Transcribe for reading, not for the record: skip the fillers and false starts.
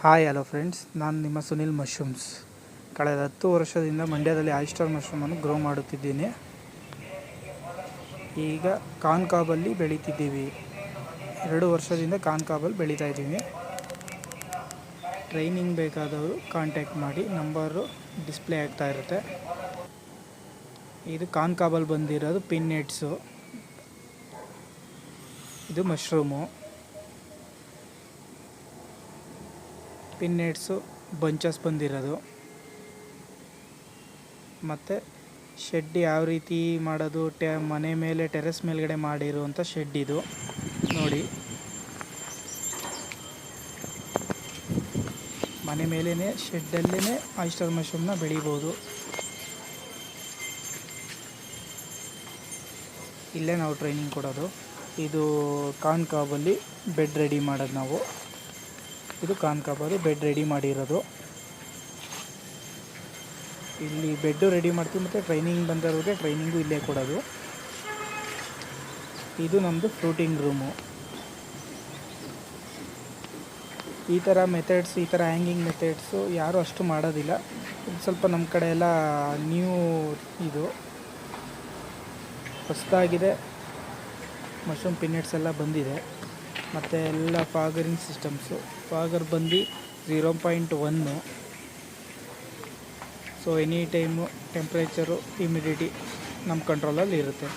Hi hello friends, ನಾನು ನಿಮ್ಮ Sunil mushrooms. ಕಳೆದ 10 ವರ್ಷದಿಂದ ಮಂಡ್ಯದಲ್ಲಿ ಆಯಿಸ್ಟರ್ ಮಶ್ರೂಮನ್ನು ಗ್ರೋ ಮಾಡುತ್ತಿದ್ದೀನಿ. ಈಗ ಕಾನ್ಕಾಬಲ್ಲಿ ಬೆಳೀತಿದ್ದೀವಿ. 2 ವರ್ಷದಿಂದ ಕಾನ್ಕಾಬಲ್ಲಿ ಬೆಳೀತಾ ಇದ್ದೀವಿ. ಟ್ರೈನಿಂಗ್ ಬೇಕಾದವರು ಕಾಂಟ್ಯಾಕ್ಟ್ ಮಾಡಿ, ನಂಬರು ಡಿಸ್ಪ್ಲೇ ಆಗ್ತಾ ಇರುತ್ತೆ. ಇದು ಕಾನ್ಕಾಬಲ್ಲಿ ಬಂದಿರೋದು ಪಿನ್ನೆಟ್ಸು. ಇದು ಮಶ್ರೂಮು. ಪಿನ್ನೆಟ್ಸು ಬಂಚಸ್ ಬಂದಿರೋದು. ಮತ್ತು ಶೆಡ್ ಯಾವ ರೀತಿ ಮಾಡೋದು, ಮನೆ ಮೇಲೆ ಟೆರೆಸ್ ಮೇಲ್ಗಡೆ ಮಾಡಿರುವಂಥ ಶೆಡ್ ಇದು ನೋಡಿ. ಮನೆ ಮೇಲೇ ಶೆಡ್ಡಲ್ಲೇ ಆಯಿಸ್ಟರ್ ಮಶ್ರೂಮ್ನ ಬೆಳಿಬೋದು. ಇಲ್ಲೇ ನಾವು ಟ್ರೈನಿಂಗ್ ಕೊಡೋದು. ಇದು ಕಾನ್ಕಾಬಲ್ಲಿ ಬೆಡ್ ರೆಡಿ ಮಾಡೋದು ನಾವು. ಇದು ಕಾನ್ಕಾಬಲ್ಲಿ ಬೆಡ್ ರೆಡಿ ಮಾಡಿರೋದು. ಇಲ್ಲಿ ಬೆಡ್ಡು ರೆಡಿ ಮಾಡ್ತೀವಿ ಮತ್ತು ಟ್ರೈನಿಂಗ್ ಬಂದವ್ರಿಗೆ ಟ್ರೈನಿಂಗು ಇಲ್ಲೇ ಕೊಡೋದು. ಇದು ನಮ್ಮದು ಫ್ರೂಟಿಂಗ್ ರೂಮು. ಈ ಥರ ಮೆಥಡ್ಸ್, ಈ ಥರ ಹ್ಯಾಂಗಿಂಗ್ ಮೆಥಡ್ಸು ಯಾರೂ ಅಷ್ಟು ಮಾಡೋದಿಲ್ಲ. ಇದು ಸ್ವಲ್ಪ ನಮ್ಮ ಕಡೆ ಎಲ್ಲ ನ್ಯೂ, ಇದು ಹೊಸದಾಗಿದೆ. ಮಶ್ರೂಮ್ ಪಿನ್ನೆಟ್ಸ್ ಎಲ್ಲ ಬಂದಿದೆ. ಮತ್ತು ಎಲ್ಲ ಫಾಗರಿಂಗ್ ಸಿಸ್ಟಮ್ಸು. ಫಾಗರ್ ಬಂದು 0.1. So any time temperature, humidity ನಮ್ಮ ಕಂಟ್ರೋಲಲ್ಲಿ ಇರುತ್ತೆ.